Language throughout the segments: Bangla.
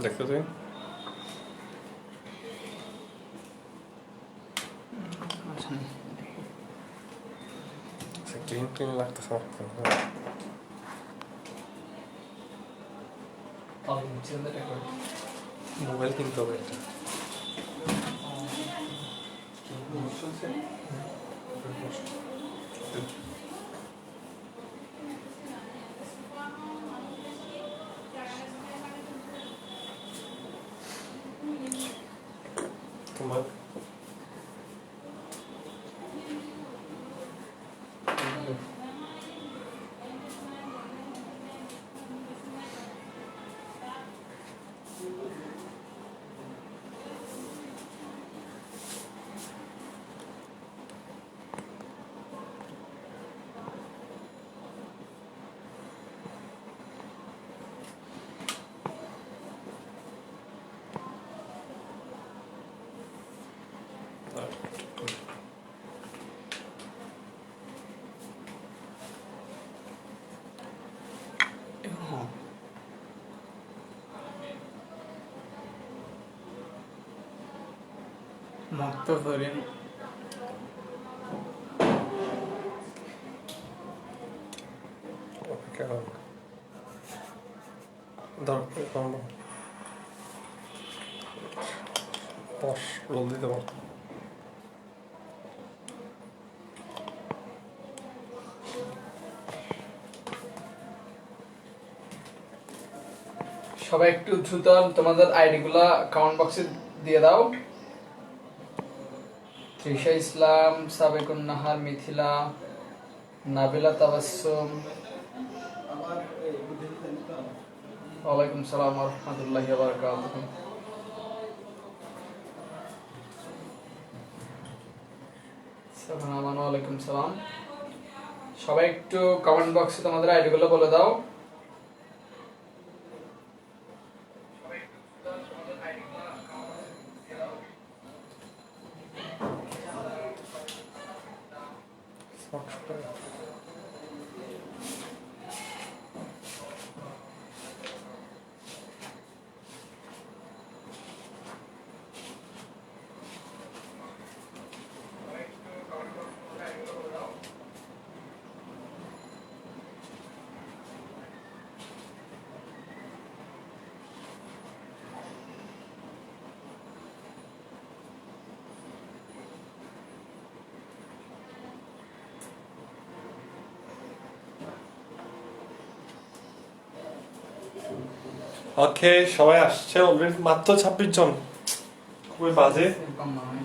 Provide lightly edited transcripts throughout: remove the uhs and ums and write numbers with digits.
দেখো তুই ক্লিন ক্লিন লাগতেছে মোবাইল কিনতে হবে একটা তোমার Muhtafirin কেমন দরকার কম বস রোল দিতে পারো সবাই একটু দ্রুত তোমাদের আইডি গুলা কমেন্ট বক্সে দিয়ে দাও। তৃষা ইসলাম, সাবেকুন নাহার, মিথিলা, নাবিলা তাবাসসুম, ওয়ালাইকুম সালাম ওয়া রাহমাতুল্লাহি ওয়া বারাকাতুহু। সালাম আলাইকুম সালাম। সবাই একটু কমেন্ট বক্সে তোমাদের আইডি গুলো বলে দাও। ওকে সবাই আসছে অলরেডি মাত্র 26 জন খুবই বাজে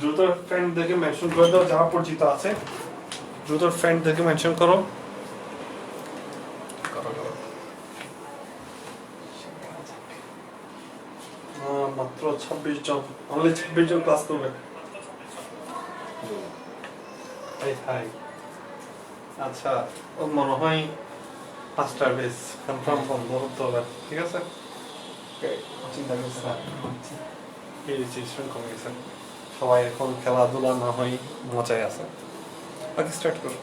দ্রুত ফ্রেন্ডদেরকে মেনশন করে দাও যারা পরিচিত আছে দ্রুত ফ্রেন্ডদেরকে মেনশন করো মাত্র 26 জন অনলি 26 জন ক্লাস করবে হাই হাই আচ্ছা ও মনে হয় 5টা বেস কনফার্ম বন্ধ হতে হবে ঠিক আছে চিন্তা করছে এই রেজিস্ট্রেশন কমে গেছে সবাই এখন খেলাধুলা না হয় মজায় আছে ওকে স্টার্ট করো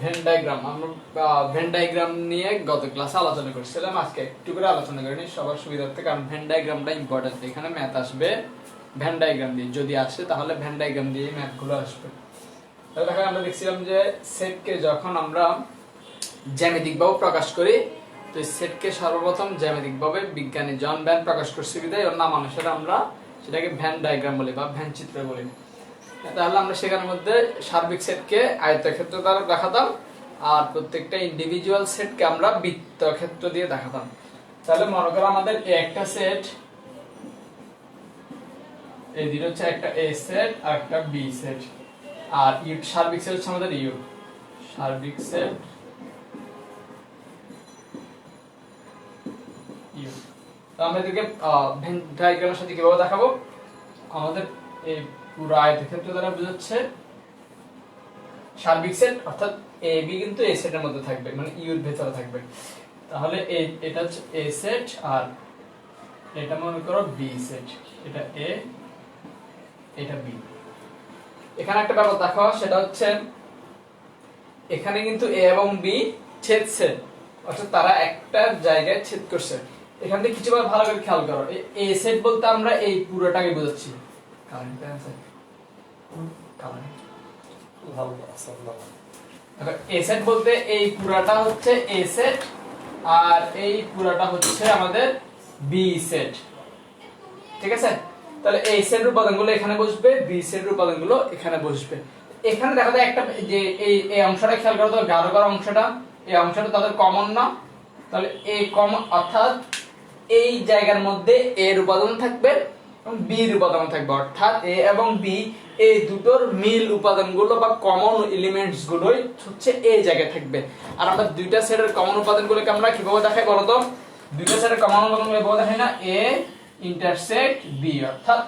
ভেন ডায়াগ্রাম আমরা ভেন ডায়াগ্রাম নিয়ে গত ক্লাসে আলোচনা করছিলাম আজকে একটু করে আলোচনা করে নিই সবার সুবিধার্থে কারণ ভেন ডায়াগ্রামটা ইম্পর্টেন্ট এখানে ম্যাথ আসবে ভেন ডায়াগ্রাম দিয়ে যদি আসে তাহলে ভেন ডায়াগ্রাম দিয়ে ম্যাথগুলো আসবে তাহলে দেখো আমরা দেখছিলাম যে সেটকে যখন আমরা জ্যামিতিকভাবে প্রকাশ করি তো এই সেটকে সর্বপ্রথম জ্যামিতিকভাবে বিজ্ঞানী জন ভ্যান প্রকাশ করছে বিধায় ওর নাম অনুসারে আমরা সেটাকে ভেন ডায়াগ্রাম বলি বা ভেন চিত্র বলি তাহলে আমরা সেখানের মধ্যে সার্বিক সেটকে আয়তক্ষেত্র দ্বারা দেখাতাম আর প্রত্যেকটা ইন্ডিভিজুয়াল সেটকে আমরা বৃত্তক্ষেত্র দিয়ে দেখাতাম তাহলে মনে করো আমাদের একটা সেট এই দিকে হচ্ছে একটা এ সেট আর একটা বি সেট আর ইউ সার্বিক সেট হচ্ছে আমাদের ইউ সার্বিক সেট ইউ তো আমরা এটাকে ভেন ডায়াগ্রামের সাথে কিভাবে দেখাবো আমাদের এই পুরো আয়তক্ষেত্র দ্বারা বোঝাচ্ছে সার্বিক সেট অর্থাৎ এ বি কিন্তু এই সেটের মধ্যে থাকবে মানে ইউ এর ভেতরে থাকবে তাহলে এটা হচ্ছে এ সেট আর এটা মনে করো বি সেট, এটা এ, এটা বি। এখানে একটা ব্যাপার দেখো, সেটা হচ্ছে এখানে কিন্তু এ এবং বি ছেদ সেট, অর্থাৎ তারা একটা জায়গায় ছেদ করছে। এখান থেকে কিছু ভালো করে খেয়াল করো, এ সেট বলতে আমরা এই পুরোটাকে বোঝাচ্ছি। কারেন্টটা আছে কারেন্ট ভালো আছে ভালো। এ সেট বলতে এই পুরাটা হচ্ছে এ সেট, আর এই পুরাটা হচ্ছে আমাদের বি সেট, ঠিক আছে? তাহলে এই সেটের উপাদানগুলো এখানে বসবে, বি সেটের উপাদানগুলো এখানে বসবে। এখানে দেখা যায় একটা যে এই অংশটা খেয়াল করো তো, গাঢ় করা অংশটা, এই অংশটা তাদের কমন না, তাহলে এই কমন, অর্থাৎ এই জায়গার মধ্যে এর উপাদান থাকবে এবং বি এর উপাদান থাকবে, অর্থাৎ এ এবং বি এই দুটোর মিল উপাদানগুলো বা কমন এলিমেন্টস গুলোই হচ্ছে এই জায়গায় থাকবে। আর আমরা দুইটা সেটের কমন উপাদানগুলোকে আমরা কিভাবে দেখাই বলো তো? দুইটা সেটের কমন উপাদানগুলো কিভাবে দেখাই না, এ ইন্টারসেক্ট বি, অর্থাৎ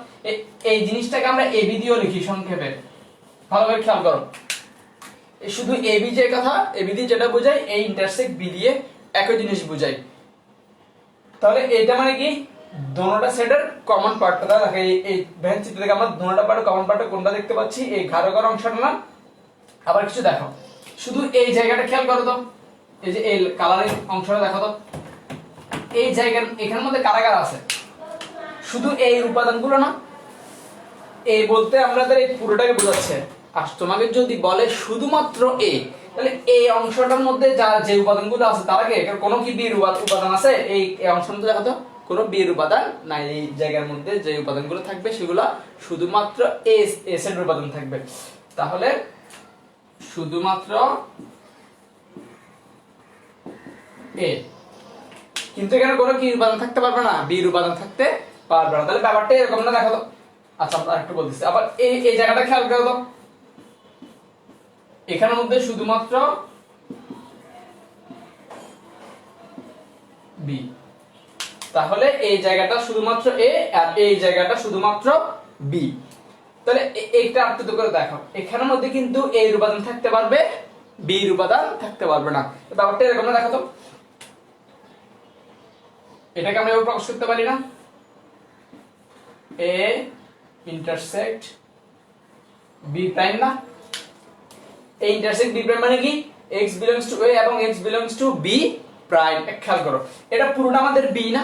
এই জিনিসটাকে আমরা এবি দিয়েও লিখি সংক্ষেপে। ভালো করে খেয়াল করো, এই শুধু এবি যে কথা, এবি দিয়ে যেটা বোঝায় এই ইন্টারসেক্ট বি দিয়ে একই জিনিস বোঝায়। তাহলে এটা মানে কি, দোনোটা সেটের কমন পার্টটা দেখো, এই ভেন চিত্র থেকে আমরা দোনোটা পার্টের কমন পার্ট কোনটা দেখতে পাচ্ছি, এই গাঢ় করা অংশটা না। আবার কিছু দেখো, শুধু এই জায়গাটা খেয়াল করো তো, এই যে এই কালারিং অংশটা দেখো তো, এই জায়গার এখানের মধ্যে কারা কারা আছে? শুধু এই উপাদানগুলো না, এই বলতে আমাদের এই পুরোটাকে বোঝাচ্ছে। আর তোমাকে যদি বলে শুধুমাত্র এ, তাহলে এই অংশটার মধ্যে যা যে উপাদানগুলো আছে তারা কি কোনো কি বি এর উপাদান আছে? এই অংশের মধ্যে দেখো তো কোনো বি এর উপাদান নাই। এই জায়গার মধ্যে যে উপাদানগুলো থাকবে সেগুলো শুধুমাত্র এ এর উপাদান থাকবে। তাহলে শুধুমাত্র এ, কিন্তু এখানে কোনো কি উপাদান থাকতে পারবে না, বি এর উপাদান থাকতে পারবে না। তাহলে ব্যাপারটা এরকম না, দেখো তো। আচ্ছা আমরা একটু বলতেছি, আবার এই জায়গাটা খেয়াল করো তো, এখানের মধ্যে শুধুমাত্র বি, তাহলে এই জায়গাটা শুধুমাত্র এ আর এই জায়গাটা শুধুমাত্র বি। তাহলে এইটা আত্মত করে দেখো, এখানের মধ্যে কিন্তু এ এর উপাদান থাকতে পারবে, বি এর উপাদান থাকতে পারবে না। ব্যাপারটা এরকম না, দেখো তো, এটাকে আমরা এভাবে প্রকাশ করতে পারি না, এ ইন্টারসেক্ট বি প্রাইম না? এই ইন্টারসেক্ট বি প্রাইম মানে কি, x belongs to a এবং x belongs to b prime. খেয়াল করো, এটা পুরোটা আমাদের b না?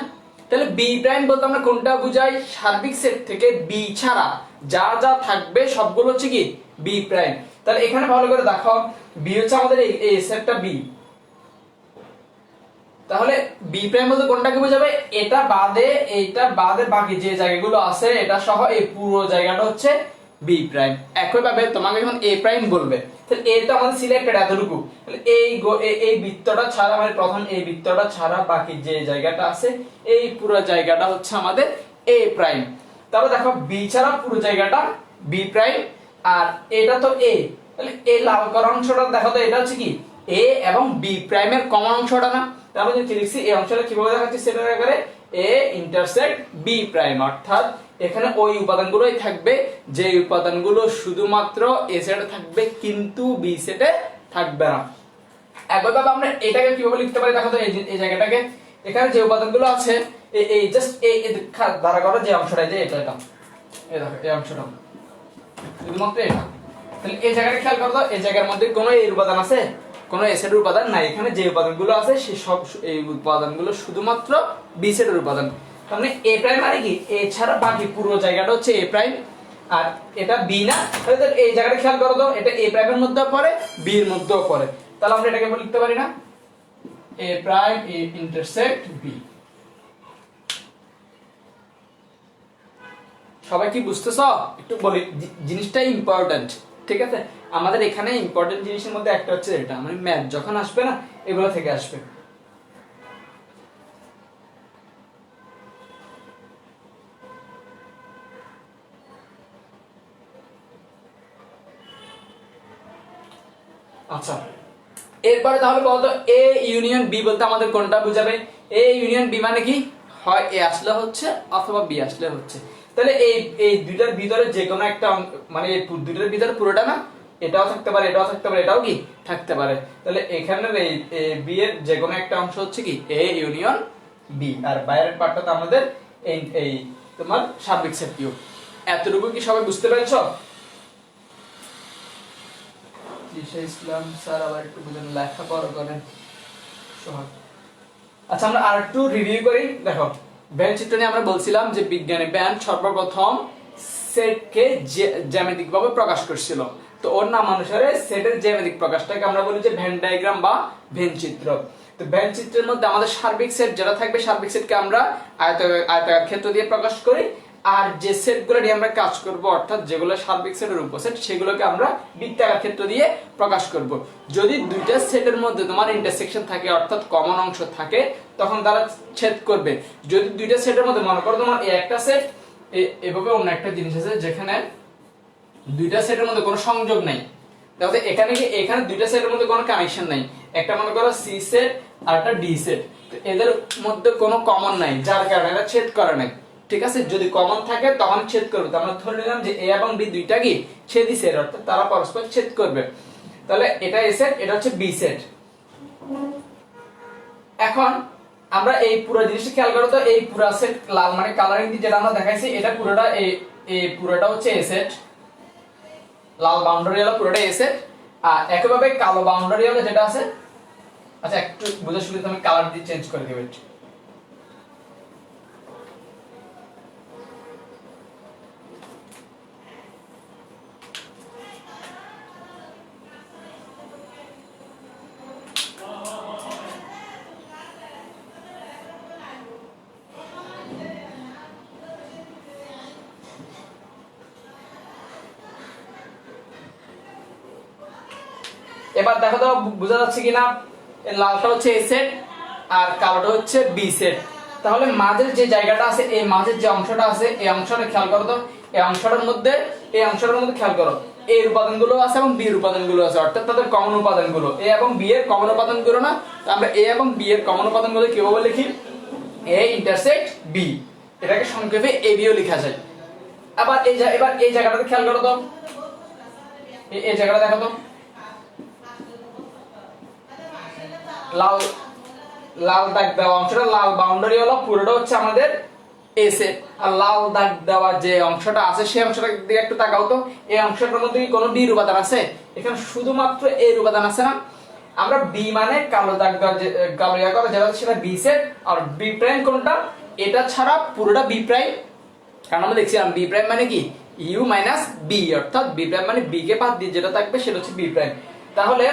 তাহলে b প্রাইম বলতে আমরা কোনটা বুঝাই? সার্বিক সেট থেকে b ছাড়া যা যা থাকবে সবগুলো হচ্ছে কি b প্রাইম। তাহলে এখানে ভালো করে দেখো, b হচ্ছে আমাদের এই সেটটা b, তাহলে বি প্রাইম বলতে কোনটাকে বোঝাবে? এটা বাদে, এইটা বাদে বাকি যে জায়গাগুলো আছে এটা সহ এই পুরো জায়গাটা হচ্ছে বি প্রাইম। একই ভাবে তোমাকে যখন এ প্রাইম বলবে, তাহলে এ তো আমাদের সিলেক্টেড এতটুকু, তাহলে এই বৃত্তটা ছাড়া, মানে প্রথম এই বৃত্তটা ছাড়া বাকি যে জায়গাটা আছে এই পুরো জায়গাটা হচ্ছে আমাদের এ প্রাইম। তাহলে দেখো বি ছাড়া পুরো জায়গাটা বি প্রাইম, আর এটা তো এ, তাহলে এই লাল করা অংশটা দেখো তো, এটা হচ্ছে কি এ এবং বি প্রাইমের কমন অংশটা না? তাহলে যদি লিখছি এই অংশটা কিভাবে দেখাচ্ছি সেটা করে এ ইন্টারসেক্ট বি প্রাইম, অর্থাৎ এখানে ওই উপাদানগুলোই থাকবে যে উপাদানগুলো শুধুমাত্র এ সেটে থাকবে কিন্তু বি সেটে থাকবে না। একইভাবে আমরা এটাকে কিভাবে লিখতে পারি দেখো তো, এই জায়গাটাকে, এখানে যে উপাদানগুলো আছে এই জাস্ট এই ধারা করা যে অংশটা, যে এটা এই দেখো এই অংশটা শুধুমাত্র এটা, তাহলে এই জায়গাটা খেয়াল করো তো, এই জায়গার মধ্যে কোনো এর উপাদান আছে? কোনো এ সেটের উপাদান নাই। এখানে যে উপাদানগুলো আছে সেই সব এই উপাদানগুলো শুধুমাত্র বি সেটের উপাদান। তাহলে এ প্রাইম মানে কি, এ ছাড়া বাকি পুরো জায়গাটা হচ্ছে এ প্রাইম, আর এটা বি না? তাহলে এই জায়গাটা খেয়াল করো তো, এটা এ প্রাইমের মধ্যেও পড়ে, বি এর মধ্যেও পড়ে। তাহলে আমরা এটাকে লিখতে পারি না, এ প্রাইম এ ইন্টারসেক্ট বি। সবাই কি বুঝতেছো? একটু বলি, জিনিসটা ইম্পর্টেন্ট, ঠিক আছে? আমাদের এখানে ইম্পর্টেন্ট জিনিসের মধ্যে একটা হচ্ছে এটা, মানে ম্যাথ যখন আসবে না এগুলো থেকে আসবে। আচ্ছা এরপরে তাহলে বলতো এ ইউনিয়ন বি বলতে আমাদের কোনটা বুঝাবে? এ ইউনিয়ন বি মানে কি, হয় এ আসলে হচ্ছে অথবা বি আসলে হচ্ছে। তাহলে এই দুইটার ভিতরে যে কোনো একটা, মানে এই দুইটার ভিতরে পুরোটা না, এটাও থাকতে পারে, এটাও থাকতে পারে, এটাও কি থাকতে পারে। তাহলে এখানের এই বি এর যে কোনো একটা অংশ হচ্ছে কি এ ইউনিয়ন বি, আর বাইরের পার্টটা তো আমাদের এই তোমার সার্বিক সেট কিউব। এতটুকু কি সবাই বুঝতে পেরেছো? জিশা ইসলাম স্যার আবার একটু বুঝেন, লেখাপড়া করেন সোহাগ। আচ্ছা আমরা আর একটু রিভিউ করি। দেখো ব্যান্ড চিত্র নিয়ে আমরা বলছিলাম যে বিজ্ঞানী ব্যান্ড সর্বপ্রথম সেটকে জ্যামিতিক ভাবে প্রকাশ করছিল। তো ওর নাম অনুসারে সেটের জ্যামিতিক প্রকাশটাকে আমরা বলি যে ভেন ডায়াগ্রাম বা ভেন চিত্র। তো ভেন চিত্রের মধ্যে আমাদের সার্বিক সেট যেটা থাকবে, সার্বিক সেটকে আমরা আয়তাকার ক্ষেত্র দিয়ে প্রকাশ করি। আর যে সেটগুলো নিয়ে আমরা কাজ করব, অর্থাৎ যেগুলো সার্বিক সেটের উপসেট, সেগুলোকে আমরা বৃত্তাকার ক্ষেত্র দিয়ে প্রকাশ করব। যদি দুইটা সেটের মধ্যে তোমার ইন্টারসেকশন থাকে, অর্থাৎ কমন অংশ থাকে, তখন তারা ছেদ করবে। যদি দুইটা সেটের মধ্যে মনে করো তোমার এই একটা সেট, এভাবে অন্য একটা জিনিস আছে যেখানে দুইটা সেটের মধ্যে কোনো সংযোগ নাই, তাহলে এখানে দুইটা সেটের মধ্যে কোনো কানেকশন নাই। একটা মনে করো সি সেট আর একটা ডি সেট, তো এদের মধ্যে কোনো কমন নাই, যার কারণে এরা ছেদ করে নাই। ঠিক আছে, যদি কমন থাকে তখন ছেদ করবে। তো আমরা ধরে নিলাম যে এ এবং বি দুইটা কি ছেদই সেট, অর্থাৎ তারা পরস্পর ছেদ করবে। তাহলে এটা এ সেট, এটা হচ্ছে বি সেট। এখন আমরা এই পুরো জিনিসটা খেয়াল করো তো, এই পুরো সেট লাল মানে কালারিং দিয়ে যেটা আমরা দেখাইছি, এটা পুরোটা এই পুরোটা হচ্ছে এ সেট, লাল বাউন্ডারি হলো পুরোটা এ সেট। আর একইভাবে কালো বাউন্ডারি হলো যেটা আছে, আচ্ছা একটু বুঝে শুনে আমি কালার দিয়ে চেঞ্জ করে দেব। এবার দেখো তো বোঝা যাচ্ছে কিনা, লালটা হচ্ছে এ সেট আর কালোটা হচ্ছে বি সেট। তাহলে মাঝের যে জায়গাটা আছে, এই মাঝের যে অংশটা আছে, এই অংশটা খেয়াল করো তো, এই অংশটার মধ্যে খেয়াল করো, এ এর উপাদানগুলো আছে এবং বি এর উপাদানগুলো আছে, অর্থাৎ তাদের কমন উপাদানগুলো এ এবং বি এর কমন উপাদানগুলো না। তো আমরা এ এবং বি এর কমন উপাদানগুলো কিভাবে লিখি? এ ইন্টারসেক্ট বি, এটাকে সংক্ষেপে এ বিও লেখা যায়। আবার এই জায়গাটাতে খেয়াল করো তো, এই জায়গাটা দেখো তো, লাল লাল দাগ দেওয়া অংশটা, লাল বাউন্ডারি হলো পুরোটা হচ্ছে আমাদের এ সেট। আর লাল দাগ দেওয়া যে অংশটা আছে, সেই অংশটার দিকে একটু তাকাও তো, এই অংশটার মধ্যে কি কোনো বি এর উপাদান আছে? এখানে শুধুমাত্র এ এর উপাদান আছে না। আমরা বি মানে কালো দাগ দেওয়া, যে কালো ইয়া করা যেটা, সেটা বি সেট। আর বি প্রাইম কোনটা? এটা ছাড়া পুরোটা বি প্রাইম, কারণ আমরা দেখছিলাম বি প্রাইম মানে কি ইউ মাইনাস বি, অর্থাৎ বি প্রাইম মানে বি কে বাদ দিয়ে যেটা থাকবে সেটা হচ্ছে বি প্রাইম। তাহলে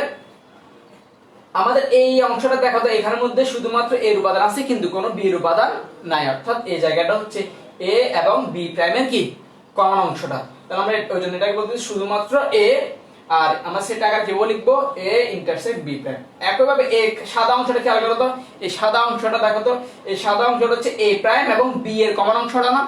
আমাদের এই অংশটা দেখো তো, এখানের মধ্যে শুধুমাত্র এর উপাদান আছে কিন্তু কোনো বি এর উপাদান নাই, অর্থাৎ এই জায়গাটা হচ্ছে এ এবং বি প্রাইমের কি কমন অংশটা। তাহলে আমরা ওই জন্য এটাকে বলতেছি শুধুমাত্র এ, আর আমরা সেটা আগে কিভাবে লিখবো? এ ইন্টারসেক্ট বি প্রাইম। একইভাবে এই সাদা অংশটা খেয়াল করো তো, এই সাদা অংশটা দেখো তো, এই সাদা অংশটা হচ্ছে এ প্রাইম এবং বি এর কমন অংশটা না।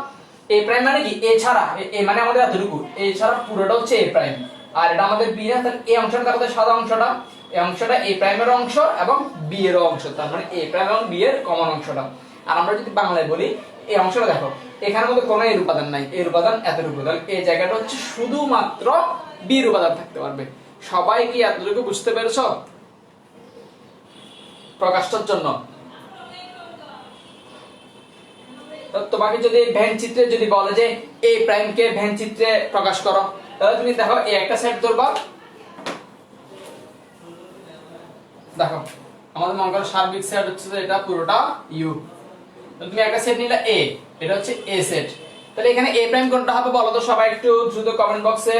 এ প্রাইম মানে কি? এ ছাড়া, এ মানে আমাদের এতটুকু, এ ছাড়া পুরোটা হচ্ছে এ প্রাইম, আর এটা আমাদের বি না। তাহলে এই অংশটা দেখো তো, সাদা অংশটা, এই অংশটা এ প্রাইমের অংশ এবং বি এর অংশ, তার মানে এ প্রাইম এবং বি এর কমন অংশটা। আর আমরা যদি বাংলায় বলি, এই অংশটা দেখো, এখানের মধ্যে কোনো এর উপাদান নাই, এর উপাদান এতটুকু, তাহলে এই জায়গাটা হচ্ছে শুধুমাত্র বি এর উপাদান থাকতে পারবে। সবাই কি এতটুকু বুঝতে পেরেছো প্রকাশটার জন্য? তোমাকে যদি ভেন চিত্রে যদি বলে যে এ প্রাইম কে ভেন চিত্রে প্রকাশ করো, তাহলে তুমি দেখো এই একটা সেট ধরবা, দেখো আমাদের মনে করো সার্বিক সেট হচ্ছে এটা পুরোটা ইউ, তুমি একটা সেট নিলে এ, এটা হচ্ছে এ সেট। তাহলে এখানে এ প্রাইম কোনটা হবে বলো তো সবাই একটু দ্রুত কমেন্ট বক্সে।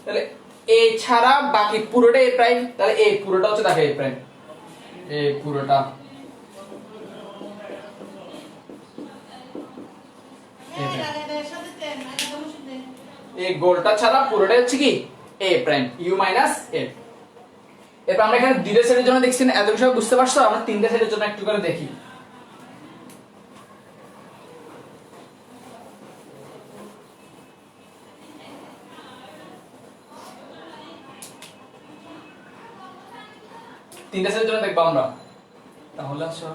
তাহলে এ ছাড়া বাকি পুরোটা এ প্রাইম, তাহলে এ পুরোটা হচ্ছে দেখো এ প্রাইম, এ পুরোটা এই গোলটা ছাড়া পুরোটা হচ্ছে কি এ প্রাইম, ইউ মাইনাস এ। এরপর আমরা এখানে দুইটা সেটের জন্য দেখছি, এত বিষয় বুঝতে পারছো? আমরা তিনটা সেটের জন্য একটু করে দেখি। তিনটা সেটের জন্য দেখবো আমরা, তাহলে আসো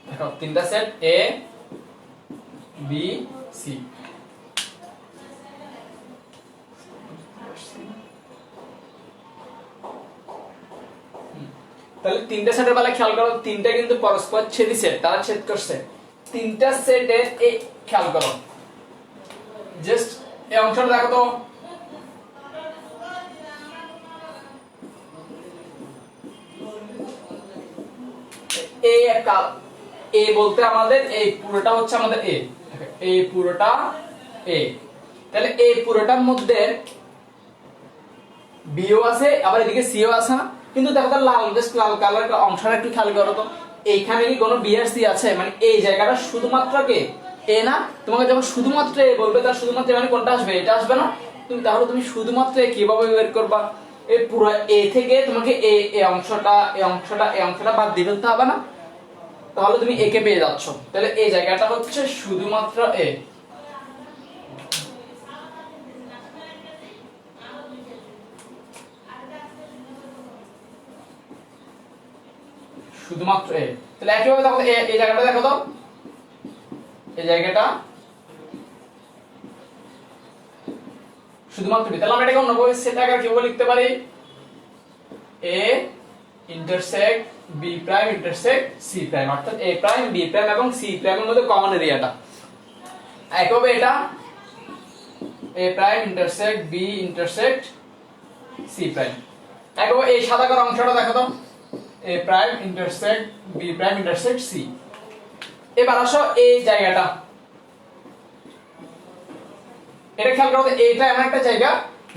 দেখো, তিনটা সেট এ বি সি। তাহলে তিনটা সেটের বেলা খেয়াল করো, তিনটা কিন্তু পরস্পর ছেদি সেট, তারা ছেদ করছে। তিনটা সেটে এই খেয়াল করো, জাস্ট এই অংশটা দেখো তো, এই একটা এ বলতে আমাদের এই পুরোটা হচ্ছে আমাদের এ, এই পুরোটা এ। তাহলে এই পুরোটার মধ্যে বিও আছে, আবার এদিকে সিও আছে না? কিন্তু দেখো তো লাল, জাস্ট লাল কালার অংশটা একটু খেয়াল করো তো, এইখানে কি কোনো বি আর সি আছে? মানে এই জায়গাটা শুধুমাত্র কে এ না? তোমাকে যখন শুধুমাত্র এ বলবে, তার শুধুমাত্র মানে কোনটা আসবে? এটা আসবে না? তুমি তাহলে তুমি শুধুমাত্র এ কিভাবে বের করবা? এই পুরো এ থেকে তোমাকে এই অংশটা, এই অংশটা, এই অংশটা বাদ দিয়ে ফেলতে হবে না? তাহলে তুমি এ কে পেয়ে যাচ্ছ। তাহলে এই জায়গাটা হচ্ছে শুধুমাত্র এ। শুধুমাত্র এ। তাহলে একইভাবে দেখো এই জায়গাটা দেখো তো, এই জায়গাটা শুধুমাত্র বি। তাহলে আমরা এটাকে অন্যভাবে সেট আকারে কিভাবে লিখতে পারি? A intersect B prime intersect C prime, অর্থাৎ এ প্রাইম বি প্রাইম এবং সি প্রাইমের মধ্যে কমন এরিয়াটা। একইভাবে এটা A prime intersect B intersect C prime. একইভাবে এই সাদা করা অংশটা দেখো তো, A prime intersect B prime intersect C. এবার আসো এই জায়গাটা, এটা খেয়াল করো, এইটা এমন একটা জায়গা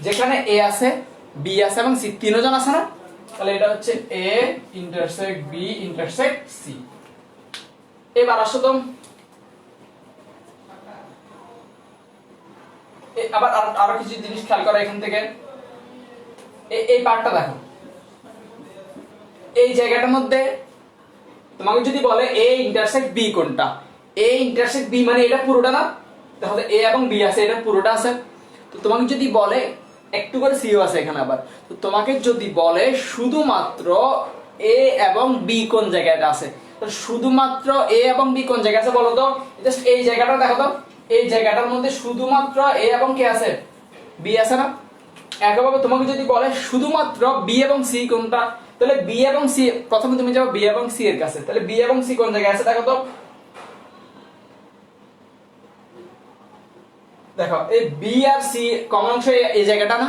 যেখানে এ আছে, বি আছে এবং সি তিনজন আছে না? তাহলে এটা হচ্ছে এ ইন্টারসেক্ট বি ইন্টারসেক্ট সি। এবার আসো তো আবার আরো কিছু জিনিস খেয়াল করো এখান থেকে, এই পার্টটা দেখো, এই জায়গাটার মধ্যে তোমাকে যদি বলে এ ইন্টারসেক্ট বি কোনটা? এ ইন্টারসেক্ট বি মানে এটা পুরোটা না? তাহলে এ এবং বি আছে, এটা পুরোটা আছে। তো তোমাকে যদি বলে একটু করে সিও আছে এখানে, আবার তো তোমাকে যদি বলে শুধুমাত্র এ এবং বি কোন জায়গাটা আছে, তো শুধুমাত্র এ এবং বি কোন জায়গায় আছে বলো তো? জাস্ট এই জায়গাটা দেখো তো, এই জায়গাটার মধ্যে শুধুমাত্র এ এবং কে আছে? বি আছে না? একইভাবে তোমাকে যদি বলে শুধুমাত্র বি এবং সি কোনটা, তাহলে বি এবং সি, প্রথমে তুমি যাও বি এবং সি এর কাছে, তাহলে বি এবং সি কোন জায়গায় আছে দেখো তো। দেখো এই বি আর সি কমন অংশ এই জায়গাটা না?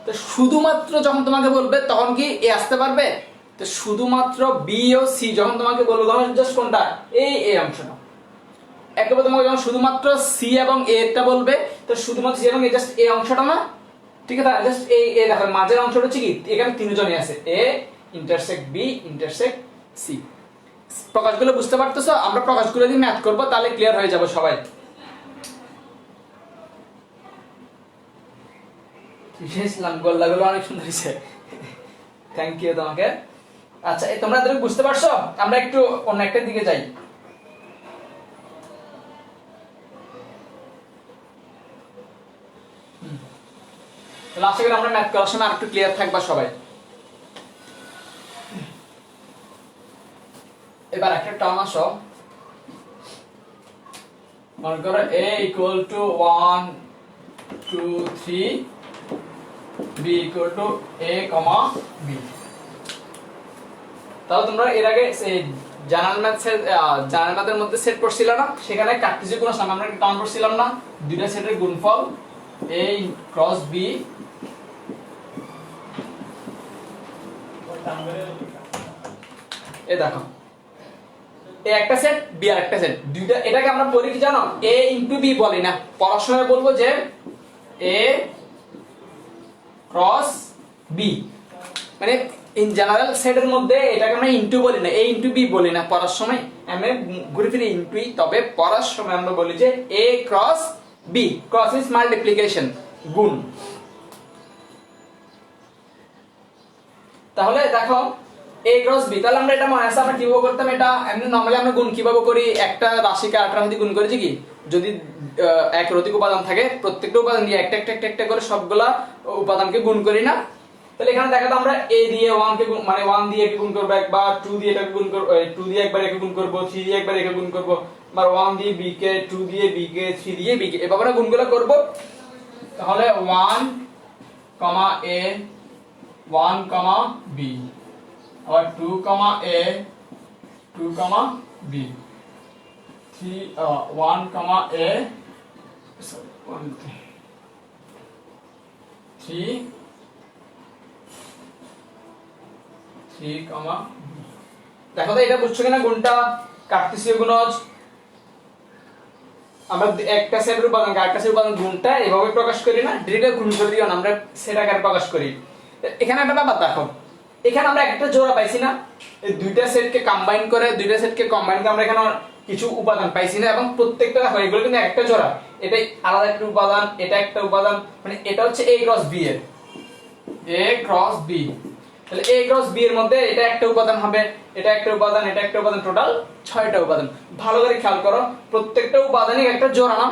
তো শুধুমাত্র যখন তোমাকে বলবে তখন কি এ আসতে পারবে? তো শুধুমাত্র বি ও সি যখন তোমাকে বলবে তখন জাস্ট কোনটা? এই অংশটা। একবার তোমাকে যখন শুধুমাত্র সি এবং এ টা বলবে, তো শুধুমাত্র সি এবং এ জাস্ট এই অংশটা না? ঠিক আছে, জাস্ট এই দেখো মাঝের অংশটা হচ্ছে কি, এখানে তিনজনই আছে, এ ইন্টারসেক্ট বি ইন্টারসেক্ট সি। প্রকাশগুলো বুঝতে পারতেছো? আমরা প্রকাশগুলো দিয়ে ম্যাথ করব, তাহলে ক্লিয়ার হয়ে যাবে সবাই। ইসলাম গোল্লাগুলো অনেক সুন্দর হয়েছে, থ্যাংক ইউ তোমাকে। আচ্ছা তোমরা এতটুকু বুঝতে পারছো? আমরা একটু অন্য একটা দিকে যাই। আশা করি আমরা ম্যাথ করার সময় আরেকটু ক্লিয়ার থাকবা সবাই। এবার একটা টার্ম আসো, মনে করো a equal to 1 2 3, b equal to a, b। তাহলে তোমরা এর আগে জার্নাল ম্যাথের মধ্যে সেট করছিল না? সেখানে কাটতেছি কোনো সময় আমরা একটা টার্ম করছিলাম না, দুইটা সেটের গুণফল a ক্রস b। এই দেখো এ একটা সেট, বি আর একটা সেট, দুইটা, এটাকে আমরা বলি কি জানো? a ইনটু b বলি না, পড়ার সময় বলবো যে a ক্রস b। মানে ইন জেনারেল সেটের মধ্যে এটাকে আমরা ইনটু বলি না, a ইনটু b বলি না পড়ার সময়, আমরা ঘুরে ফিরে ইনটুই, তবে পড়ার সময় আমরা বলি যে a cross b। Cross is multiplication, গুণ। তাহলে দেখো a ক্রস b, তাহলে আমরা এটা মনে আছে আমরা কিভাবে করতাম? এটা এমনি নরমালি আমরা গুণ কিভাবে করি? একটা রাশিকে আরেকটার সাথে গুণ করেছি কি, যদি এক রতিক উপাদান থাকে প্রত্যেকটা উপাদান দিয়ে একটা একটা একটা করে সবগুলা উপাদানকে গুণ করি না? তাহলে এখানে দেখো তো আমরা a দিয়ে 1 কে গুণ, মানে 1 দিয়ে একে গুণ করব একবার, 2 দিয়ে এটাকে গুণ করব, 2 দিয়ে একবার একে গুণ করব, 3 দিয়ে একবার একে গুণ করব, আবার 1 দিয়ে b কে, 2 দিয়ে b কে, 3 দিয়ে b কে, এভাবে গুণগুলো করব। তাহলে 1 কমা এ 1 কমা বি, আবার 2 কমা এ 2 কমা বি, 1 কমা এ 3 কমা, দেখো তো এটা বুঝছো কিনা গুণটা কার্তেসীয় গুণজ। আমরা একটা সেটের উপাদান আরেকটা সেটের উপাদান গুণটা এভাবে প্রকাশ করি না, ডিরেক্ট গুণ করে দিও না, আমরা সেট আকারে প্রকাশ করি। এখানে একটা ব্যাপার দেখো, এখানে আমরা একটা জোড়া পাইছি না, এই দুইটা সেটকে কম্বাইন করে আমরা এখানে কিছু উপাদান পাইছি না, এবং প্রত্যেকটা দেখো এগুলো কিন্তু একটা জোড়া, এটাই আলাদা একটা উপাদান, এটা একটা উপাদান, মানে এটা হচ্ছে a ক্রস b এর a ক্রস b। তাহলে a ক্রস b এর মধ্যে এটা একটা উপাদান হবে, এটা একটা উপাদান, এটা একটা উপাদান, টোটাল 6টা উপাদান। ভালো করে খেয়াল করো, প্রত্যেকটা উপাদানই একটা জোড়া না,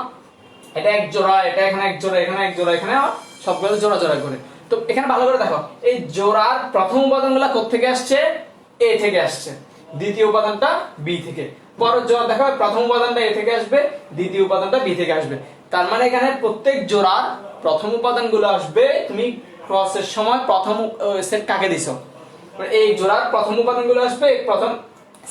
এটা এক জোড়া, এটা এখানে এক জোড়া, এখানে এক জোড়া, এখানে সবগুলো জোড়া জোড়া করে। তো এখানে ভালো করে দেখো, এই জোড়ার প্রথম উপাদানগুলো কোথা থেকে আসছে, a থেকে আসছে, দ্বিতীয় উপাদানটা b থেকে। পরের জোড়া দেখো, প্রথম উপাদানটা a থেকে আসবে, দ্বিতীয় উপাদানটা b থেকে আসবে। তার মানে এখানে প্রত্যেক জোড়ার প্রথম উপাদানগুলো আসবে, তুমি ক্রসের সময় প্রথম সেট কাকে দিছো, মানে এই জোড়ার প্রথম উপাদানগুলো আসবে প্রথম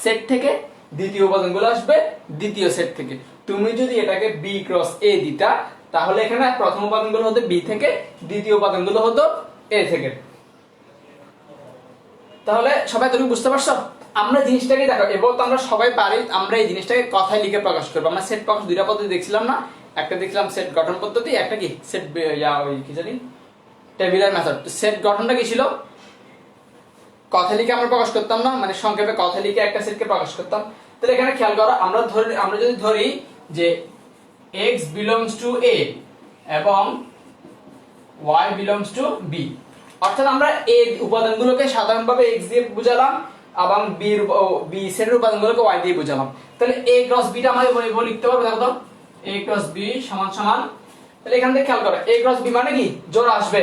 সেট থেকে, দ্বিতীয় উপাদানগুলো আসবে দ্বিতীয় সেট থেকে। তুমি যদি এটাকে b ক্রস a দিতা, তাহলে এখানে প্রথম উপাদানগুলো হতো b থেকে, দ্বিতীয় উপাদানগুলো হতো a থেকে। তাহলে সবাই তুমি বুঝতে পারছো? আমরা জিনিসটাকে দেখো, এবার তো আমরা সবাই পারি, আমরা এই জিনিসটাকে কথায় লিখে প্রকাশ করব। আমরা সেট প্রকাশ দুইটা পদ্ধতি দেখছিলাম না, একটা দেখলাম সেট গঠন পদ্ধতি, একটা কি সেট ওই কি জানি টেবিলার মেথড। সেট গঠনটা কি ছিল, কথায় লিখে আমরা প্রকাশ করতাম না, মানে সংক্ষেপে কথায় লিখে একটা সেটকে প্রকাশ করতাম। তাহলে এখানে খেয়াল করো, আমরা যদি ধরি যে x belongs to a এবং y belongs to b, অর্থাৎ আমরা a উপাদানগুলোকে সাধারণভাবে x দিয়ে বুঝালাম এবং b সেটের উপাদানগুলোকে y দিয়ে বুঝালাম। তাহলে a ক্রস b টা আমরা এভাবে লিখতে পারবো, দেখো তো a ক্রস b সমান সমান, তাহলে এখান থেকে খেয়াল করো a ক্রস b মানে কি, জোড়া আসবে,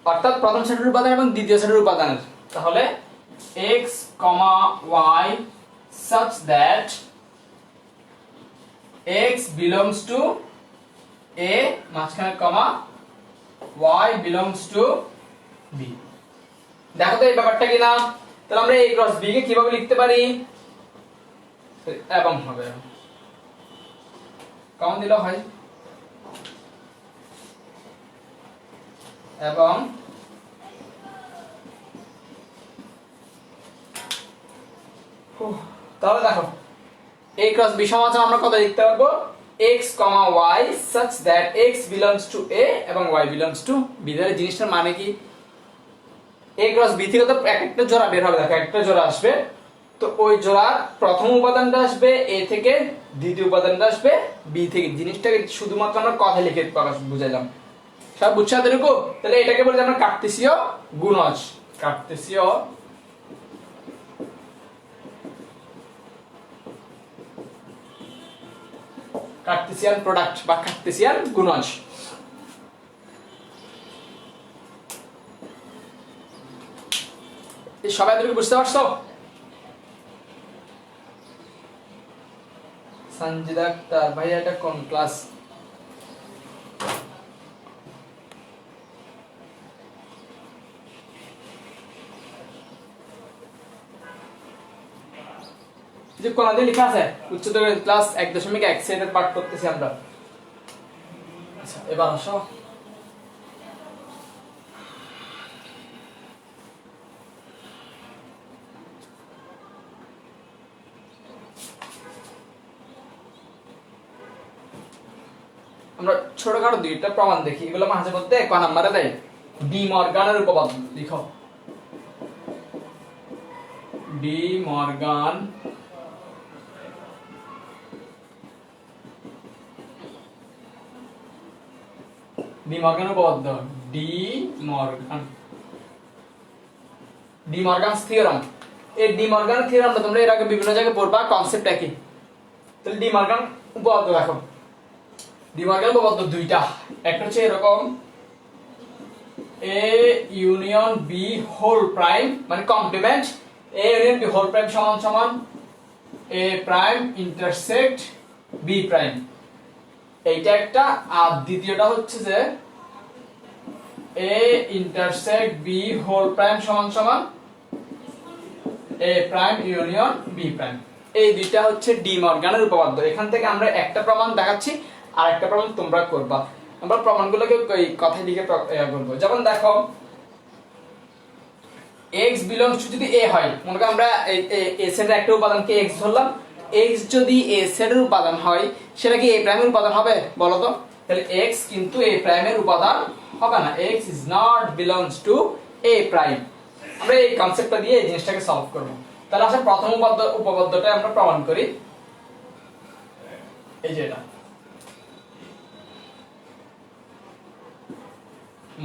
অর্থাৎ প্রথম সেটের উপাদান এবং দ্বিতীয় সেটের উপাদানের। তাহলে x, y such that x belongs to a মাঝখানে কমা y belongs to b। দেখো তো এই ব্যাপারটা কি না? তাহলে আমরা a ক্রস b কে কিভাবে লিখতে পারি, এবং হবে কমন দিলেও হয়, এবং তাহলে দেখো a ক্রস b সমান আমরা কত লিখতে পারবো, x, y such that x belongs to a এবং y belongs to b। তাহলে জিনিসটার মানে কি, a ক্রস b থেকে তো একটা জোড়া বের হবে, দেখো একটা জোড়া আসবে, তো ওই জোড়ার প্রথম উপাদানটা আসবে a থেকে, দ্বিতীয় উপাদানটা আসবে b থেকে। জিনিসটাকে শুধুমাত্র আমরা কথা লিখে প্রকাশ বুঝাইলাম, সব বুঝছো এতটুকু? তাহলে এটাকে বলি আমরা কার্তেসীয় গুণজ, কার্তেসিয়ান প্রোডাক্ট বা কার্তেসিয়ান গুণজ। সবাই এতটুকু বুঝতে পারছো? সঞ্জিদা আক্তার ভাইয়া, এটা কোন ক্লাস? যে কোনতে লেখা আছে উচ্চতর ক্লাস 1.1 সেটের পাঠ করতেছি আমরা। আচ্ছা এবার আসো, আমরা ছোটখাটো দুইটা প্রমাণ দেখি, এগুলো মাঝে মধ্যে ক নাম্বারে দেয়। ডি মর্গানের উপপাদ্য লিখো, ডি মর্গান উপপাদ্য, ডি মর্গানস থিওরাম। এই ডি মর্গান থিওরামটা তোমরা এর আগে বিভিন্ন জায়গায় পড়বা, কনসেপ্ট একই। তাহলে ডি মর্গান উপপাদ্য দেখো, ডি মর্গান উপপাদ্য দুইটা, একটা হচ্ছে এরকম a union b whole prime মানে complement, a union b whole prime সমান সমান a prime intersect b prime, এইটা একটা। আর দ্বিতীয়টা হচ্ছে যে A intersect B whole prime সমান সমান A prime union B prime। এই দুইটা হচ্ছে ডি মর্গানের উপপাদ্য। এখান থেকে আমরা একটা প্রমাণ দেখাচ্ছি আর একটা প্রমাণ তোমরা করবা। আমরা প্রমাণগুলোকে এই কথায় লিখে করব। যেমন দেখো x belongs to যদি a হয়, মনে করো আমরা a সেটের একটা উপাদানকে x ধরলাম, x যদি a সেটের উপাদান হয় সেটা কি a প্রাইমের উপাদান হবে বলো তো? তাহলে x কিন্তু a প্রাইমের উপাদান হবে না, x is not belongs to a prime। আমরা এই কনসেপ্টটা দিয়ে এই জিনিসটাকে সলভ করব। তাহলে আসলে প্রথম উপপাদ্যটা আমরা প্রমাণ করি। এই যে এটা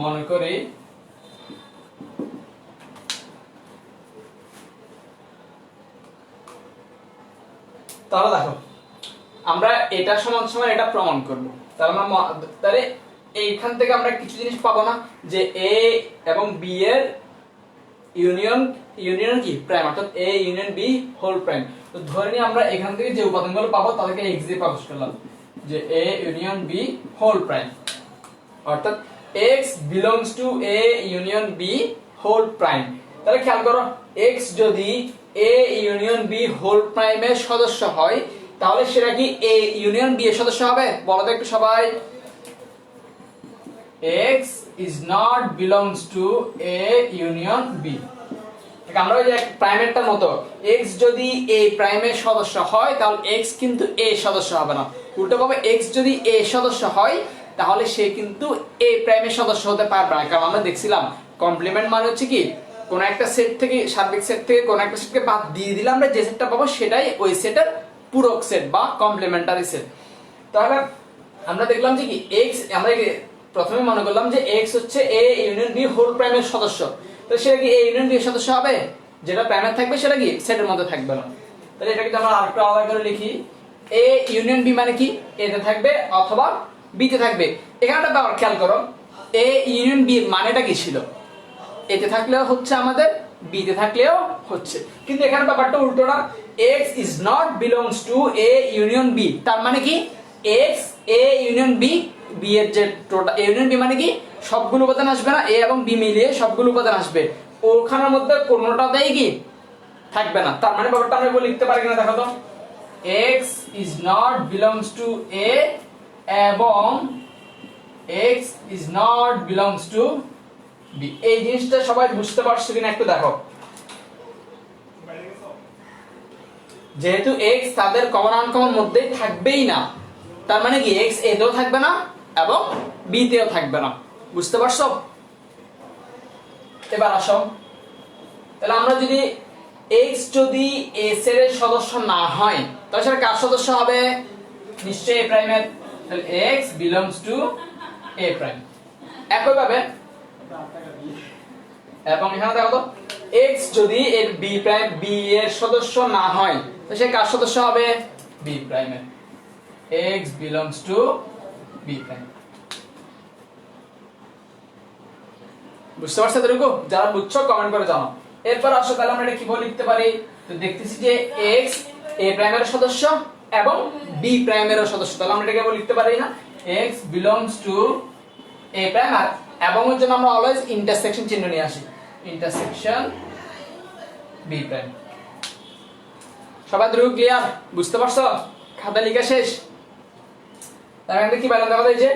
মনে করি তাহলে দেখো আমরা এটা সমান সমান এটা প্রমাণ করব। তাহলে এইখান থেকে আমরা কিছু জিনিস পাবো না যে a এবং b এর ইউনিয়ন কি প্রাইম, অর্থাৎ a union b whole prime. তো ধরে নিই আমরা এখান থেকে যে উপাদানগুলো পাবো তাদেরকে x দিয়ে প্রকাশ করলাম যে a union b whole prime, অর্থাৎ x belongs to a union b whole prime. তাহলে খেয়াল করো x যদি a ইউনিয়ন b হোল প্রাইমের সদস্য হয় তাহলে সেটা কি a ইউনিয়ন b এর সদস্য হবে বলো তো একটু সবাই? x is not belongs to a union b। আমরা ওই যে প্রাইমেরটার মতো x যদি a প্রাইমের সদস্য হয় তাহলে x কিন্তু a সদস্য হবে না, উল্টোভাবে x যদি a সদস্য হয় তাহলে সে কিন্তু a প্রাইমের সদস্য হতে পারবে না। কারণ আমরা দেখছিলাম কমপ্লিমেন্ট মানে হচ্ছে কি কোন একটা সেট থেকে, সার্বিক সেট থেকে কোন একটা সেটকে বাদ দিয়ে দিলে আমরা যে সেটটা পাবো সেটাই ওই সেটের পূরক সেট বা কমপ্লিমেন্টারি সেট। তাহলে আমরা দেখলাম যে কি x, আমরা প্রথমে মনে করলাম যে x হচ্ছে a ইউনিয়ন b হোল প্রাইমের সদস্য, তো সেটা কি a ইউনিয়ন b এর সদস্য হবে? যেটা প্রাইমের থাকবে সেটা কি সেটের মধ্যে থাকবে না। তাহলে এটাকে আমরা আরেকটু আলাদা করে লিখি, a ইউনিয়ন b মানে কি a তে থাকবে অথবা b তে থাকবে। এখানে একটা ব্যাপার খেয়াল করো, a ইউনিয়ন b এর মানেটা কি ছিল? a তে থাকলেও হচ্ছে আমাদের, b তে থাকলেও হচ্ছে, কিন্তু এখানে ব্যাপারটা উল্টো না, x is not belongs to a union b। তার মানে কি x a union b, b এর যে টোটাল a union b মানে কি সবগুলো উপাদান আসবে না, a এবং b মিলিয়ে সবগুলো উপাদান আসবে, ওখানের মধ্যে কোনোটাতেই কি থাকবে না। তার মানে ব্যাপারটা আমরা বলে লিখতে পারি কিনা দেখো তো, x is not belongs to a এবং x is not belongs to b। এই জিনিসটা সবাই বুঝতে পারছো কিনা একটু দেখো। যেহেতু x তাদের কমন আনকমন মধ্যেই থাকবেই না, তার মানে কি x a তেও থাকবে না এবং b তেও থাকবে না, বুঝতে পারছো? এবার আসো, তাহলে আমরা যদি x যদি a সেটের সদস্য না হয় তাহলে সেটা কার সদস্য হবে? নিশ্চয়ই a প্রাইমের। তাহলে x belongs to a prime. একইভাবে এবং এখানে দেখো তো x যদি এর b প্রাইম b এর সদস্য না হয় তো সে কার সদস্য হবে? b প্রাইমের। x belongs to b prime. বুঝতে পারছো এতটুকু? যারা বুঝছো কমেন্ট করে জানাও। এরপর আসো তাহলে আমরা এটা কিভাবে লিখতে পারি? তো দেখতেছি যে x a প্রাইমের সদস্য এবং b প্রাইমের সদস্য, তাহলে আমরা এটাকে লিখতে পারি না x belongs to a prime, আর এবং এর জন্য আমরা অলওয়েজ ইন্টারসেকশন চিহ্ন নিয়ে আসি, ইন্টারসেকশন b প্রাইম। সবাই দ্রুত ক্লিয়ার? বুঝতে পারছো? খাতা লেখা শেষ? তাহলে আমরা কি বললাম দেখো এই যে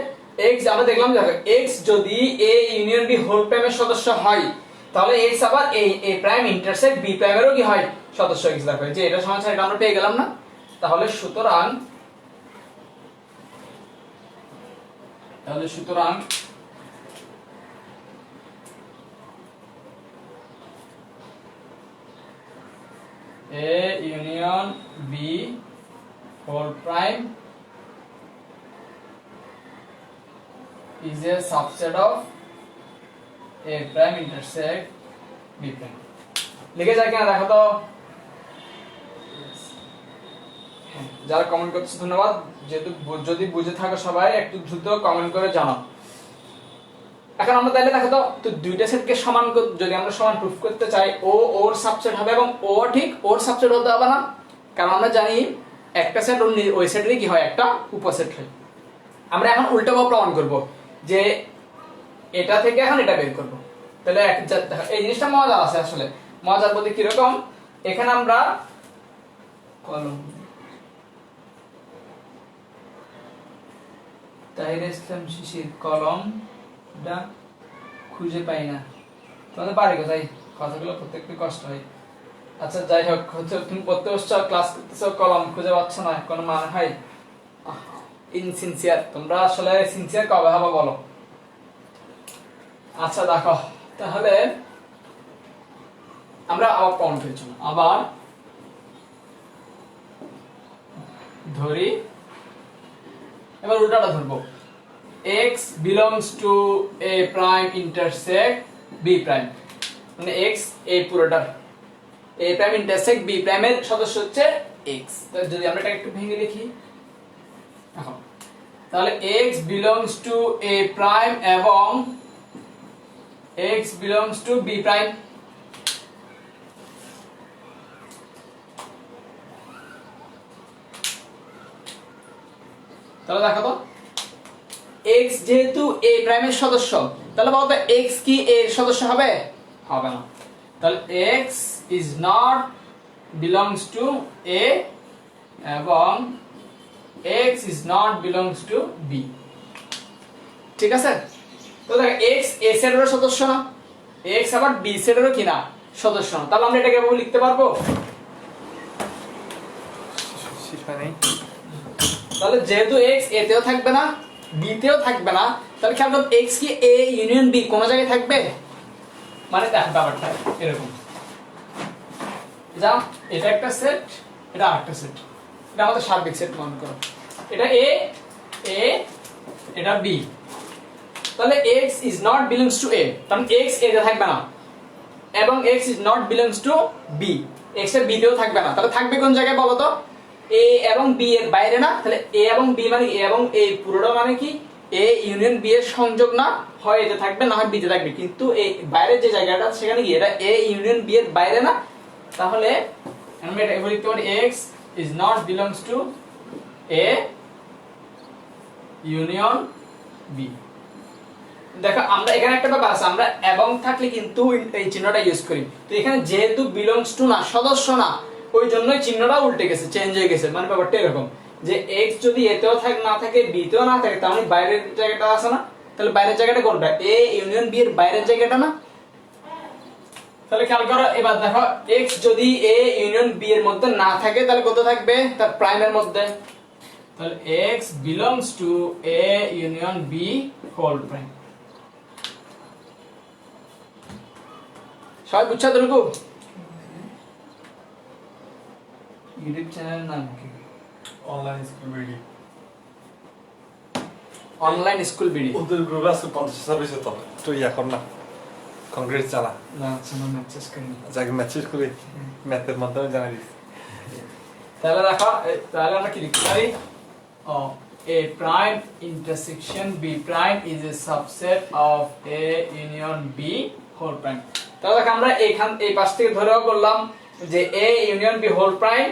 x, আমরা দেখলাম দেখো x যদি a ইউনিয়ন b হোল প্রাইমের সদস্য হয় তাহলে x আবার a প্রাইম ইন্টারসেক্ট b প্রাইমেরও কি হয় সদস্য। x দেখো যে এটা সমান এটা আমরা পেয়ে গেলাম না? তাহলে সুতরাং a union b whole prime is a subset of a prime intersect b prime। লিখে যায় কিনা দেখো তো? যারা কমেন্ট করছে ধন্যবাদ, যেহেতু যদি বুঝে থাকো সবাই একটু দ্রুত কমেন্ট করে জানাও। এখন আমরা তাহলে দেখো তো দুইটা সেটকে সমান যদি আমরা সমান প্রুফ করতে চাই, ও ওর সাবসেট হবে এবং ও ঠিক ওর সাবসেট হতে হবে না, কারণ আমরা জানি একটা সেট ওই সেটেরই কি হয় একটা উপসেট হয়। আমরা এখন উল্টাভাবে প্রমাণ করব যে এটা থেকে এখন এটা বের করব। তাহলে এই জিনিসটা মজার আছে আসলে। মজার বলতে কি রকম, এখানে আমরা কলম তাহির ইসলাম শিশির কলমটা খুঁজে পাই না। তোমাদের বাড়ি কোথায়? কথাগুলো প্রত্যেকটা কষ্ট হয়। আচ্ছা যাই হোক, হচ্ছে তুমি পড়তে বসছো, ক্লাস করতেছো, কলম খুঁজে পাচ্ছ না, কোনো মানে হয়? ইনসিনসিয়ার। তোমরা আসলে সিনসিয়ার কবে হবে বলো? আচ্ছা দেখো, তাহলে আমরা আবার কাউন্ট করেছি, আবার ধরি, এবার উল্টাটা ধরবো। x belongs to a prime intersect b prime, মানে x a পুরোটার a prime intersect b prime এর সদস্য হচ্ছে x। তাহলে যদি আমরা এটা একটু ভেঙে লিখি এখন, তাহলে x belongs to a prime এবং x belongs to b prime। তাহলে দেখো তো, x যেহেতু a প্রাইম এর সদস্য, তাহলে বলো তো x কি a এর সদস্য হবে? হবে না। তাহলে x is not belongs to a এবং x is not belongs to b। ঠিক আছে? তো দেখো x a সেটেরও সদস্য না, x আবার b সেটেরও কি না, সদস্য না। তাহলে আমরা এটাকে কিভাবে লিখতে পারবো? তাহলে যেহেতু x a তেও থাকবে না, b তেও থাকবে না, তাহলে খেয়াল করো x কি a ইউনিয়ন b কোন জায়গায় থাকবে? মানে দেখো ব্যাপারটা এরকম, যা এটা একটা সেট, এটা আরেকটা সেট, এটা আমাদের সার্বিক সেট মনে করো, এটা a এটা b। তাহলে x is not belongs to a, কারণ x a তে থাকবে না, এবং x is not belongs to b, x এর b তেও থাকবে না। তাহলে থাকবে কোন জায়গায় বলো তো? a এবং b এর বাইরে না? তাহলে a এবং b মানে a এবং a পুরোটা মানে কি a ইউনিয়ন b এর সংযোগ না, হয় এতে থাকবে না হয় b তে থাকবে, কিন্তু এই বাইরের যে জায়গাটা সেখানে কি এটা a ইউনিয়ন b এর বাইরে না। তাহলে আমরা এটা লিখতে পারি x is not belongs to a union b। দেখো আমরা এখানে একটা ব্যাপার আছে, আমরা এবং থাকলে কিন্তু এই চিহ্নটা ইউজ করি, তো এখানে যেহেতু বিলংস টু না, সদস্য না, ওই জন্যই চিহ্নটা উল্টে গেছে, চেঞ্জ হয়ে গেছে। মানে ব্যাপারটা এরকম যে x যদি a তেও না থাকে b তেও না থাকে, তাহলে বাইরের জায়গাটা আছে না? তাহলে বাইরের জায়গাটা কোনটা? a ইউনিয়ন b এর বাইরের জায়গাটা না? তাহলে খেয়াল করো, এবার দেখো x যদি a ইউনিয়ন b এর মধ্যে না থাকে তাহলে কত থাকবে? তার প্রাইমের মধ্যে। তাহলে x belongs to a union b whole prime। সবাই বুঝছো তো? ইউটিউব চ্যানেলের নাম কি? Online school BD. Online school BD. ওদের গ্রুপে আছে 50 সার্ভিসে তো তো এখন না কংগ্রেস চালা না আমি মেসেজ করি, যাকে মেসেজ করি ম্যাথের মাধ্যমে জানাই দিই। তাহলে দেখো, তাহলে আমরা কি লিখতে পারি? a prime intersection b prime is a subset of a union b whole prime। তাহলে দেখো আমরা এই পাশ থেকে ধরেও করলাম যে a union b whole prime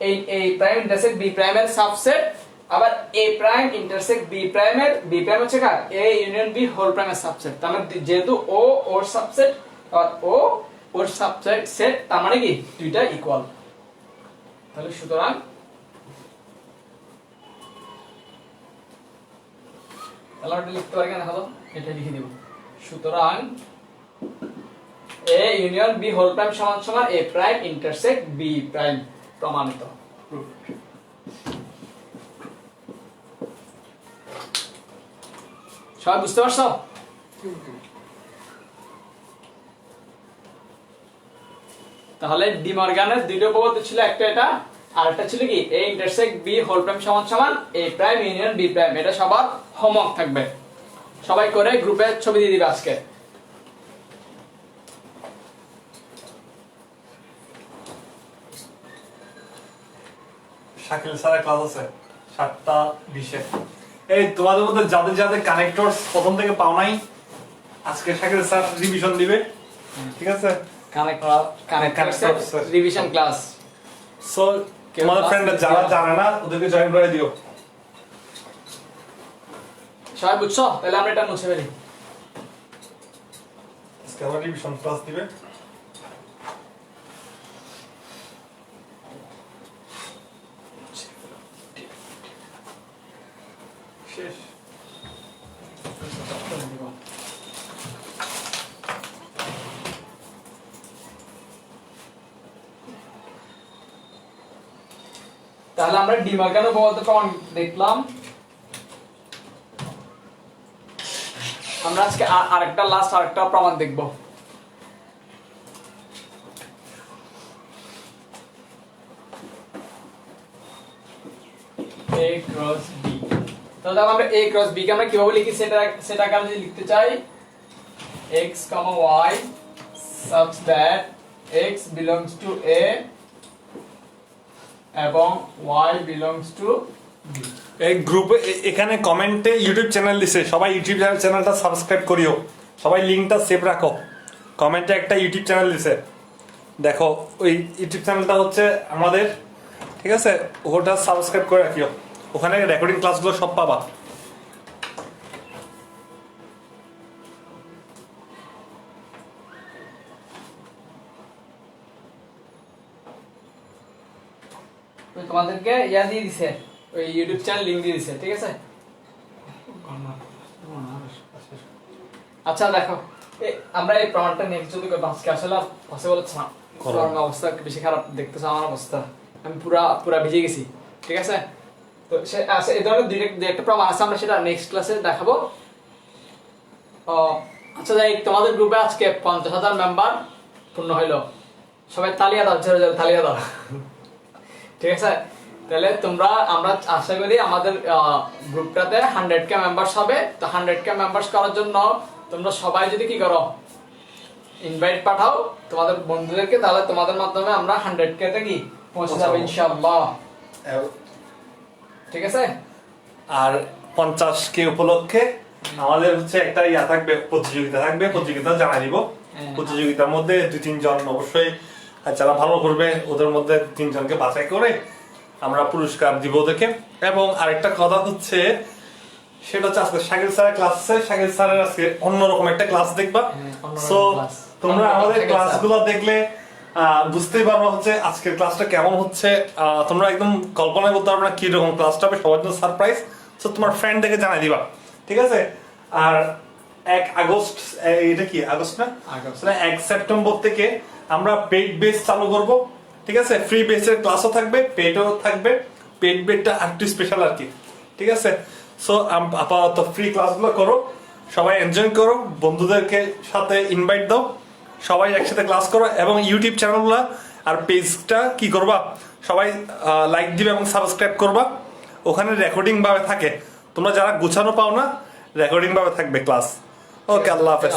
এই a prime intersect b prime এর সাবসেট, আবার a prime intersect b prime এর b prime হচ্ছে কার? a union b whole prime এর সাবসেট। তার মানে যেহেতু o ওর সাবসেট আর o ওর সাবসেট সেট, তার মানে কি দুইটা ইকুয়াল। তাহলে সুতরাং তাহলে আমরা লিখতে পারি কেন? দেখো এটা লিখে দিব। সুতরাং a union b whole prime সমান সমান a prime intersect b prime, প্রমাণিত। সবাই বুঝতে পারছো? তাহলে ডি মর্গানের দুইটা উপপাদ্য ছিল, একটা এটা আর একটা ছিল কি a intersect b whole prime সমান সমান a prime union b prime. এটা সবার হোমওয়ার্ক থাকবে, সবাই করে গ্রুপে ছবি দিয়ে দিবে আজকে। শাকিল স্যারের ক্লাস আছে 7:20-এ। এই তোমাদের মধ্যে যাদের যাদের কানেক্টরস প্রথম থেকে পাও নাই, আজকে শাকিল স্যার রিভিশন দিবে, ঠিক আছে? Connectors revision class. সো তোমাদের ফ্রেন্ডরা যারা জানে না ওদেরকে জয়েন করে দিও। সবাই বুঝছো? তাহলে আমরা এটা মুছে ফেলি। আজকে আবার রিভিশন ক্লাস দিবে। শেষ। তাহলে আমরা ডিমার্কানো উপপাদ্য প্রমাণ দেখলাম। আমরা আজকে আরেকটা প্রমাণ দেখব। a cross b। তাহলে আমরা a cross b কে আমরা কিভাবে লিখি সেটাকে আমি যদি লিখতে চাই x, y such that x belongs to a এবং y belongs to b। এই গ্রুপে এখানে কমেন্টে ইউটিউব চ্যানেল দিছে, সবাই ইউটিউব চ্যানেলটা সাবস্ক্রাইব করিও, সবাই লিংকটা সেভ রাখো। কমেন্টে একটা ইউটিউব চ্যানেল দিছে, দেখো ওই ইউটিউব চ্যানেলটা হচ্ছে আমাদের, ঠিক আছে? ওটা সাবস্ক্রাইব করে রাখিও, ওখানে রেকর্ডিং ক্লাসগুলো সব পাবা। তোমাদেরকে ইয়া দিয়ে দিছে, ওই ইউটিউব চ্যানেল লিংক দিয়ে দিছে, ঠিক আছে? আচ্ছা দেখো, আমরা এই প্রমাণটা নেক্সট যদি করব, আজকে আসলে পসিবল হচ্ছে না, কারণ অবস্থা বেশি খারাপ দেখতেছ আমার অবস্থা, আমি পুরা ভিজে গেছি, ঠিক আছে? তো এই ধরনের দুই একটা প্রমাণ আছে, আমরা সেটা নেক্সট ক্লাসে দেখাবো। আচ্ছা যাই, তোমাদের গ্রুপে আজকে 50,000 মেম্বার পূর্ণ হইলো, সবাই তালিয়া দাও, ঝরে ঝরে তালিয়া দাও, ঠিক আছে? তাহলে আমরা আশা করি আমাদের গ্রুপটাতে 100k মেম্বারস হবে। তো 100k মেম্বারস করার জন্য তোমরা সবাই যদি কি করো, ইনভাইট পাঠাও তোমাদের বন্ধুদেরকে, তাহলে তোমাদের মাধ্যমে আমরা 100k তে কি পৌঁছে যাব ইনশাআল্লাহ, ঠিক আছে? আর 50k উপলক্ষে আমাদের হচ্ছে একটা ইয়া থাকবে, প্রতিযোগিতা থাকবে, প্রতিযোগিতা জানাই দিব। প্রতিযোগিতার মধ্যে 2-3 জন অবশ্যই যারা ভালো করবে ওদের মধ্যে 3 জনকে বাছাই করে আমরা পুরস্কার দিব ওদেরকে। এবং আরেকটা কথা হচ্ছে, সেটা হচ্ছে আজকে শাকিল স্যারের ক্লাস আছে, শাকিল স্যারের আজকে অন্যরকম একটা ক্লাস দেখবা। সো তোমরা আমাদের ক্লাসগুলো দেখলে বুঝতেই পারবো হচ্ছে আজকের ক্লাসটা কেমন হচ্ছে। তোমরা একদম কল্পনা করতে পারবে না কি রকম ক্লাসটা হবে, সবার জন্য সারপ্রাইজ। সো তোমার ফ্রেন্ড দেখে জানাই দিবা, ঠিক আছে? আর 1 আগস্ট, এটা কি আগস্ট না, 1 সেপ্টেম্বর থেকে আমরা পেইড বেস চালু করব, ঠিক আছে? ফ্রি বেসের ক্লাসও থাকবে, পেইডও থাকবে। পেইড বেসটা একটু স্পেশাল আর কি, ঠিক আছে? সো আপাতত ফ্রি ক্লাসগুলো করো, সবাই এনজয় করো, বন্ধুদেরকে সাথে ইনভাইট দাও, সবাই একসাথে ক্লাস করো। এবং ইউটিউব চ্যানেলগুলো আর পেজটা কি করবা, সবাই লাইক দিবে এবং সাবস্ক্রাইব করবা। ওখানে রেকর্ডিং ভাবে থাকে, তোমরা যারা গুছানো পাও না, রেকর্ডিং ভাবে থাকবে ক্লাস। ওকে, আল্লাহ হাফেজ।